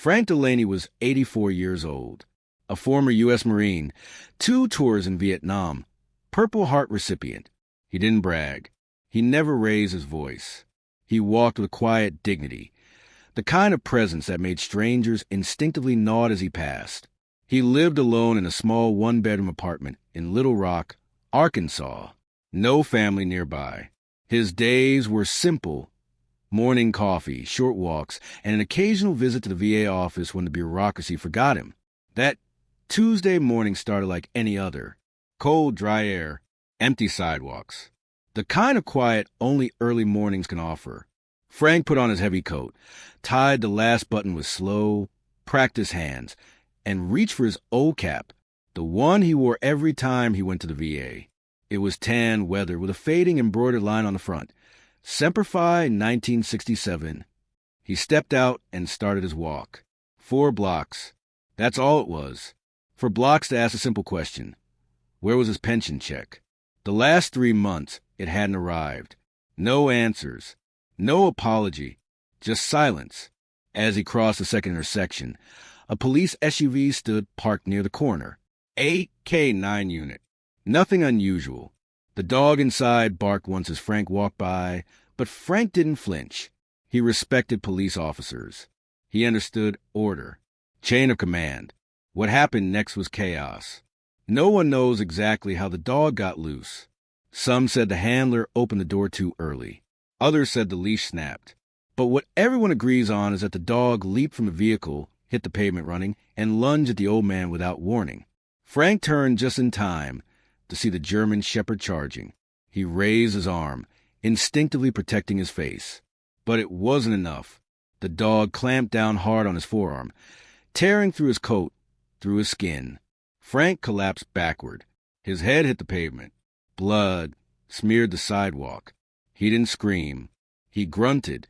Frank Delaney was 84 years old, a former U.S. Marine, 2 tours in Vietnam, Purple Heart recipient. He didn't brag. He never raised his voice. He walked with quiet dignity, the kind of presence that made strangers instinctively nod as he passed. He lived alone in a small 1-bedroom apartment in Little Rock, Arkansas. No family nearby. His days were simple. Morning coffee, short walks, and an occasional visit to the VA office when the bureaucracy forgot him. That Tuesday morning started like any other. Cold, dry air, empty sidewalks. The kind of quiet only early mornings can offer. Frank put on his heavy coat, tied the last button with slow, practiced hands, and reached for his old cap, the one he wore every time he went to the VA. It was tan weather with a fading embroidered line on the front. Semper 1967. He stepped out and started his walk. 4 blocks. That's all it was. 4 blocks to ask a simple question. Where was his pension check? The last 3 months, it hadn't arrived. No answers. No apology. Just silence. As he crossed the second intersection, a police SUV stood parked near the corner. A K-9 unit. Nothing unusual. The dog inside barked once as Frank walked by, but Frank didn't flinch. He respected police officers. He understood order, chain of command. What happened next was chaos. No one knows exactly how the dog got loose. Some said the handler opened the door too early. Others said the leash snapped. But what everyone agrees on is that the dog leaped from the vehicle, hit the pavement running, and lunged at the old man without warning. Frank turned just in time to see the German shepherd charging. He raised his arm, instinctively protecting his face. But it wasn't enough. The dog clamped down hard on his forearm, tearing through his coat, through his skin. Frank collapsed backward. His head hit the pavement. Blood smeared the sidewalk. He didn't scream. He grunted,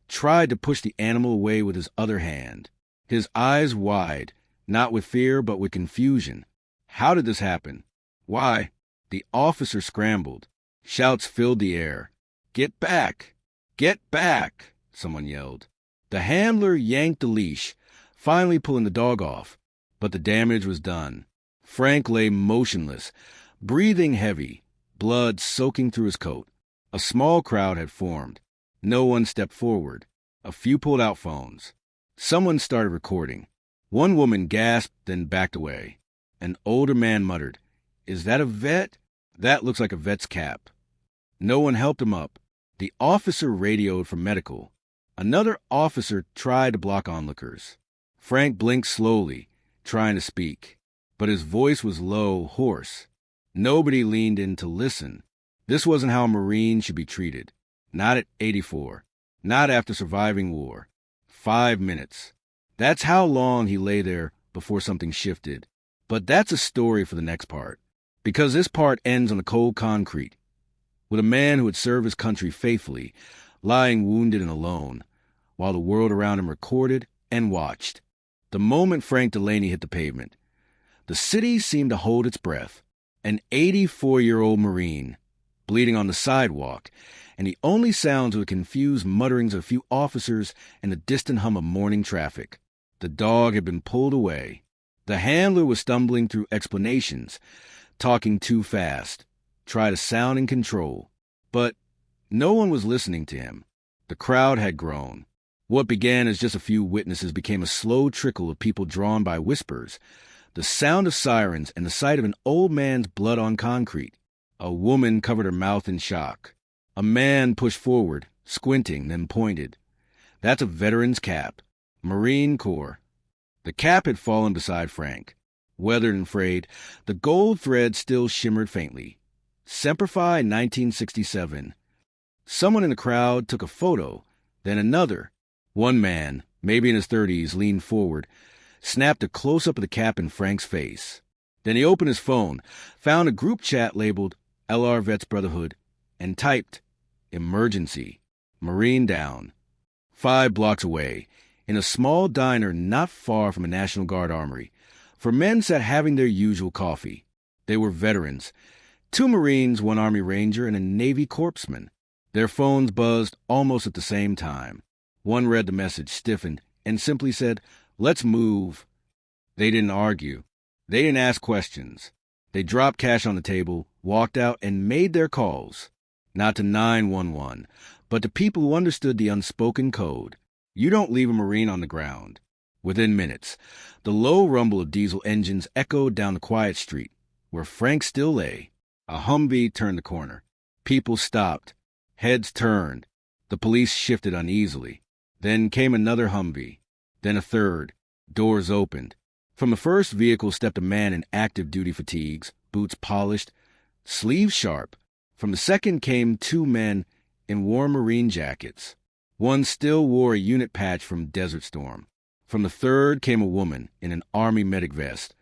tried to push the animal away with his other hand. His eyes wide, not with fear but with confusion. How did this happen? Why? The officer scrambled. Shouts filled the air. "Get back! Get back!" someone yelled. The handler yanked the leash, finally pulling the dog off. But the damage was done. Frank lay motionless, breathing heavy, blood soaking through his coat. A small crowd had formed. No one stepped forward. A few pulled out phones. Someone started recording. One woman gasped, then backed away. An older man muttered, "Is that a vet? That looks like a vet's cap." No one helped him up. The officer radioed for medical. Another officer tried to block onlookers. Frank blinked slowly, trying to speak. But his voice was low, hoarse. Nobody leaned in to listen. This wasn't how a Marine should be treated. Not at 84. Not after surviving war. 5 minutes. That's how long he lay there before something shifted. But that's a story for the next part. Because this part ends on the cold concrete, with a man who had served his country faithfully, lying wounded and alone, while the world around him recorded and watched. The moment Frank Delaney hit the pavement, the city seemed to hold its breath. An 84-year-old Marine, bleeding on the sidewalk, and the only sounds were the confused mutterings of a few officers and the distant hum of morning traffic. The dog had been pulled away. The handler was stumbling through explanations, talking too fast, tried to sound in control. But no one was listening to him. The crowd had grown. What began as just a few witnesses became a slow trickle of people drawn by whispers, the sound of sirens, and the sight of an old man's blood on concrete. A woman covered her mouth in shock. A man pushed forward, squinting, then pointed. "That's a veteran's cap. Marine Corps." The cap had fallen beside Frank. Weathered and frayed, the gold thread still shimmered faintly. Semper 1967. Someone in the crowd took a photo, then another. One man, maybe in his 30s, leaned forward, snapped a close-up of the cap in Frank's face. Then he opened his phone, found a group chat labeled LR Vets Brotherhood, and typed, "Emergency. Marine down." 5 blocks away, in a small diner not far from a National Guard armory, 4 men sat having their usual coffee. They were veterans. 2 Marines, 1 Army Ranger, and a Navy corpsman. Their phones buzzed almost at the same time. One read the message, stiffened, and simply said, Let's move. They didn't argue. They didn't ask questions. They dropped cash on the table, walked out, and made their calls. Not to 911, but to people who understood the unspoken code. You don't leave a Marine on the ground. Within minutes, the low rumble of diesel engines echoed down the quiet street, where Frank still lay. A Humvee turned the corner. People stopped. Heads turned. The police shifted uneasily. Then came another Humvee. Then a third. Doors opened. From the first vehicle stepped a man in active duty fatigues, boots polished, sleeves sharp. From the second came two men in warm Marine jackets. One still wore a unit patch from Desert Storm. From the third came a woman in an Army medic vest,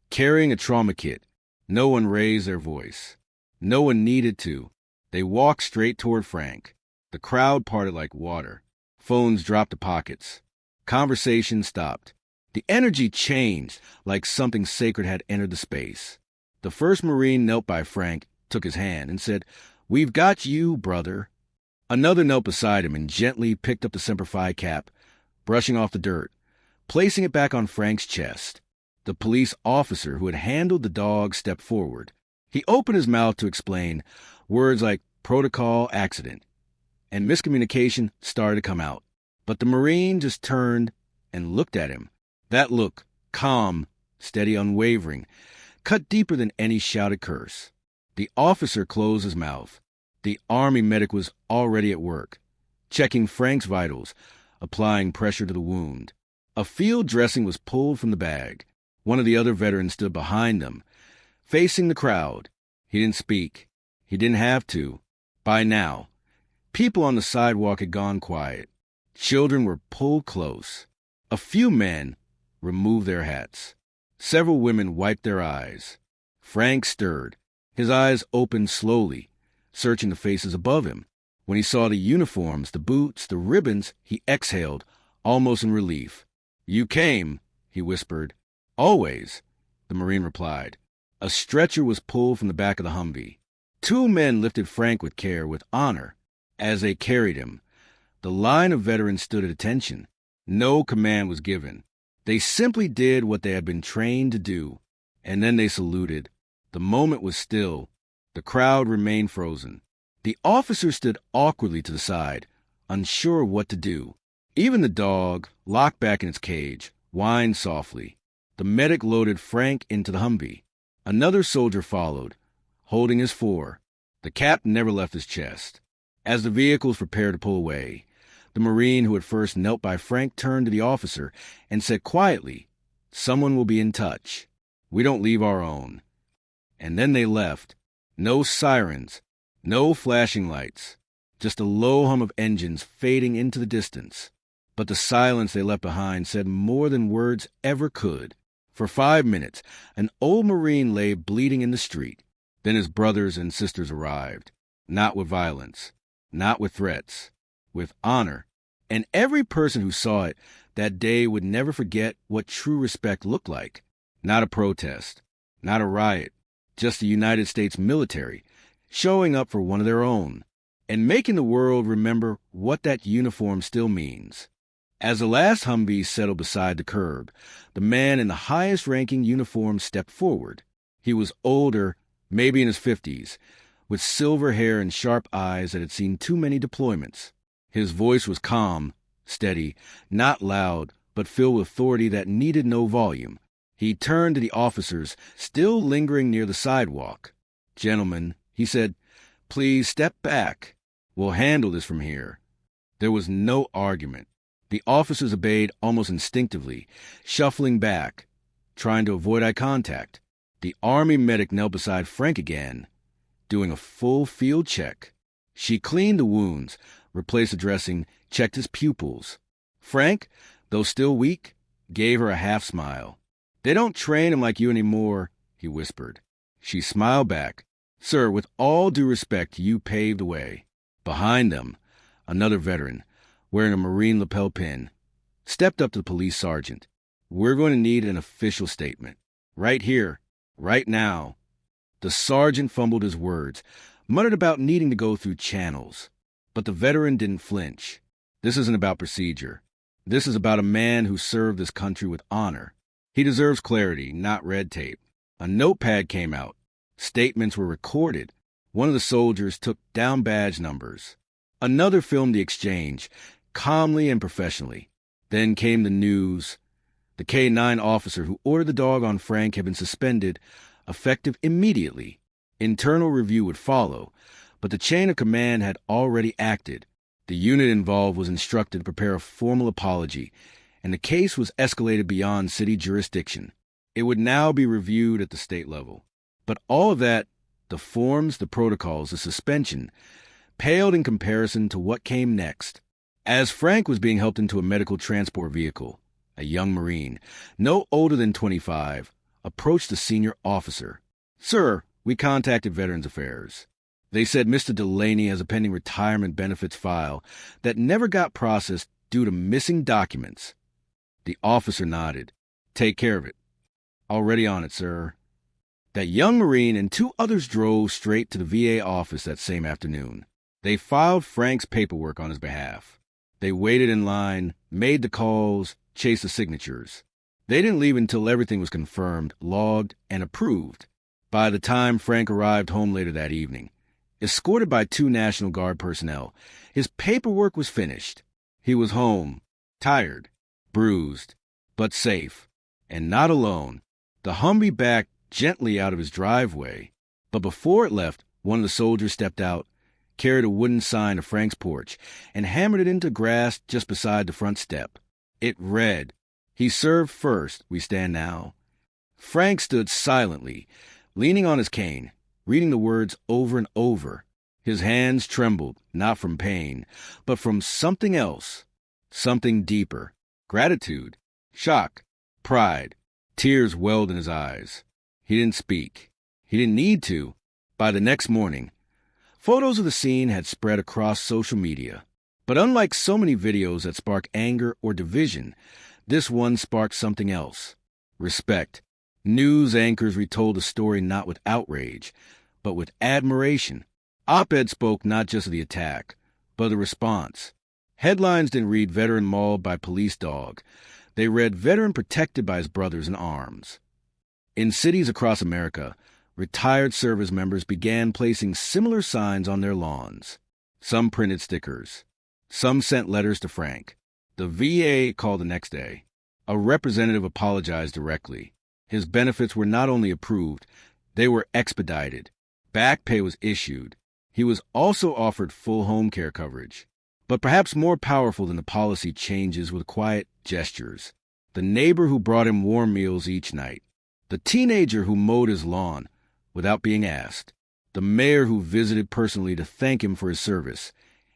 carrying a trauma kit. No one raised their voice. No one needed to. They walked straight toward Frank. The crowd parted like water. Phones dropped to pockets. Conversation stopped. The energy changed like something sacred had entered the space. The first Marine knelt by Frank, took his hand, and said, "We've got you, brother." Another knelt beside him and gently picked up the Semper Fi cap, brushing off the dirt, placing it back on Frank's chest. The police officer who had handled the dog stepped forward. He opened his mouth to explain, words like protocol, accident, and miscommunication started to come out. But the Marine just turned and looked at him. That look, calm, steady, unwavering, cut deeper than any shouted curse. The officer closed his mouth. The Army medic was already at work, checking Frank's vitals, applying pressure to the wound. A field dressing was pulled from the bag. One of the other veterans stood behind them, facing the crowd. He didn't speak. He didn't have to. By now, people on the sidewalk had gone quiet. Children were pulled close. A few men removed their hats. Several women wiped their eyes. Frank stirred. His eyes opened slowly, searching the faces above him. When he saw the uniforms, the boots, the ribbons, he exhaled, almost in relief. "You came," he whispered. "Always," the Marine replied. A stretcher was pulled from the back of the Humvee. Two men lifted Frank with care, with honor. As they carried him, the line of veterans stood at attention. No command was given. They simply did what they had been trained to do, and then they saluted. The moment was still. The crowd remained frozen. The officer stood awkwardly to the side, unsure what to do. Even the dog, locked back in its cage, whined softly. The medic loaded Frank into the Humvee. Another soldier followed, holding his four. The cap never left his chest. As the vehicles prepared to pull away, the Marine who had first knelt by Frank turned to the officer and said quietly, "Someone will be in touch. We don't leave our own." And then they left. No sirens, no flashing lights, just a low hum of engines fading into the distance. But the silence they left behind said more than words ever could. For 5 minutes, an old Marine lay bleeding in the street. Then his brothers and sisters arrived, not with violence, not with threats, with honor. And every person who saw it that day would never forget what true respect looked like. Not a protest, not a riot, just the United States military showing up for one of their own and making the world remember what that uniform still means. As the last Humvee settled beside the curb, the man in the highest-ranking uniform stepped forward. He was older, maybe in his 50s, with silver hair and sharp eyes that had seen too many deployments. His voice was calm, steady, not loud, but filled with authority that needed no volume. He turned to the officers, still lingering near the sidewalk. "Gentlemen," he said, "please step back. We'll handle this from here." There was no argument. The officers obeyed almost instinctively, shuffling back, trying to avoid eye contact. The Army medic knelt beside Frank again, doing a full field check. She cleaned the wounds, replaced the dressing, checked his pupils. Frank, though still weak, gave her a half-smile. "They don't train him like you anymore," he whispered. She smiled back. "Sir, with all due respect, you paved the way." Behind them, another veteran, wearing a Marine lapel pin, stepped up to the police sergeant. "We're going to need an official statement. Right here, right now." The sergeant fumbled his words, muttered about needing to go through channels. But the veteran didn't flinch. "This isn't about procedure. This is about a man who served this country with honor. He deserves clarity, not red tape. A notepad came out. Statements were recorded. One of the soldiers took down badge numbers. Another filmed the exchange, calmly and professionally. Then came the news. The K-9 officer who ordered the dog on Frank had been suspended, effective immediately. Internal review would follow, but the chain of command had already acted. The unit involved was instructed to prepare a formal apology, and the case was escalated beyond city jurisdiction. It would now be reviewed at the state level. But all of that, the forms, the protocols, the suspension, paled in comparison to what came next. As Frank was being helped into a medical transport vehicle, a young Marine, no older than 25, approached the senior officer. "Sir, we contacted Veterans Affairs. They said Mr. Delaney has a pending retirement benefits file that never got processed due to missing documents." The officer nodded. "Take care of it." "Already on it, sir." That young Marine and two others drove straight to the VA office that same afternoon. They filed Frank's paperwork on his behalf. They waited in line, made the calls, chased the signatures. They didn't leave until everything was confirmed, logged, and approved. By the time Frank arrived home later that evening, escorted by 2 National Guard personnel, his paperwork was finished. He was home, tired, bruised, but safe, and not alone. The Humvee backed gently out of his driveway, but before it left, one of the soldiers stepped out, carried a wooden sign to Frank's porch, and hammered it into grass just beside the front step. It read, "He served first, we stand now." Frank stood silently, leaning on his cane, reading the words over and over. His hands trembled, not from pain, but from something else, something deeper. Gratitude, shock, pride. Tears welled in his eyes. He didn't speak. He didn't need to. By the next morning, photos of the scene had spread across social media. But unlike so many videos that spark anger or division, this one sparked something else. Respect. News anchors retold the story not with outrage, but with admiration. Op-ed spoke not just of the attack, but of the response. Headlines didn't read "Veteran mauled by police dog." They read "Veteran protected by his brothers in arms." In cities across America, retired service members began placing similar signs on their lawns. Some printed stickers. Some sent letters to Frank. The VA called the next day. A representative apologized directly. His benefits were not only approved, they were expedited. Back pay was issued. He was also offered full home care coverage. But perhaps more powerful than the policy changes were quiet gestures. The neighbor who brought him warm meals each night. The teenager who mowed his lawn without being asked. The mayor who visited personally to thank him for his service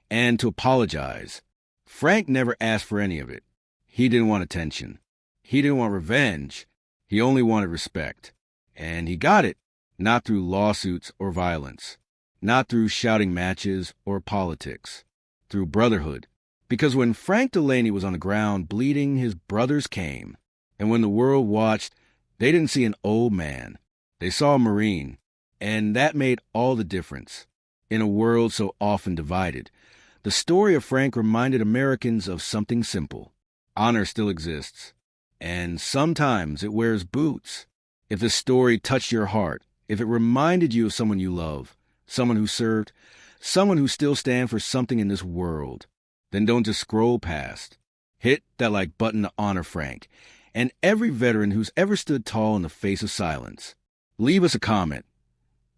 and to apologize. Frank never asked for any of it. He didn't want attention. He didn't want revenge. He only wanted respect. And he got it, not through lawsuits or violence, not through shouting matches or politics, through brotherhood. Because when Frank Delaney was on the ground bleeding, his brothers came. And when the world watched, they didn't see an old man. They saw a Marine. And that made all the difference. In a world so often divided, the story of Frank reminded Americans of something simple. Honor still exists. And sometimes it wears boots. If this story touched your heart, if it reminded you of someone you love, someone who served, someone who still stands for something in this world, then don't just scroll past. Hit that like button to honor Frank and every veteran who's ever stood tall in the face of silence. Leave us a comment,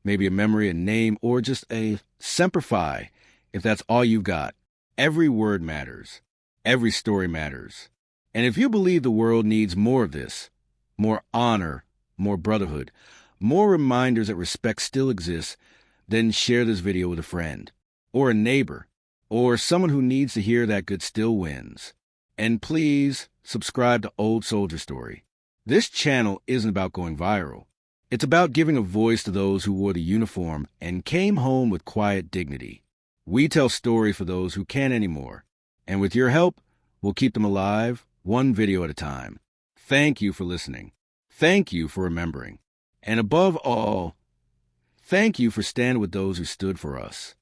maybe a memory, a name, or just a Semper Fi, if that's all you've got. Every word matters. Every story matters. And if you believe the world needs more of this, more honor, more brotherhood, more reminders that respect still exists, then share this video with a friend, or a neighbor, or someone who needs to hear that good still wins. And please subscribe to Old Soldier Story. This channel isn't about going viral. It's about giving a voice to those who wore the uniform and came home with quiet dignity. We tell stories for those who can't anymore. And with your help, we'll keep them alive, one video at a time. Thank you for listening. Thank you for remembering. And above all, thank you for standing with those who stood for us.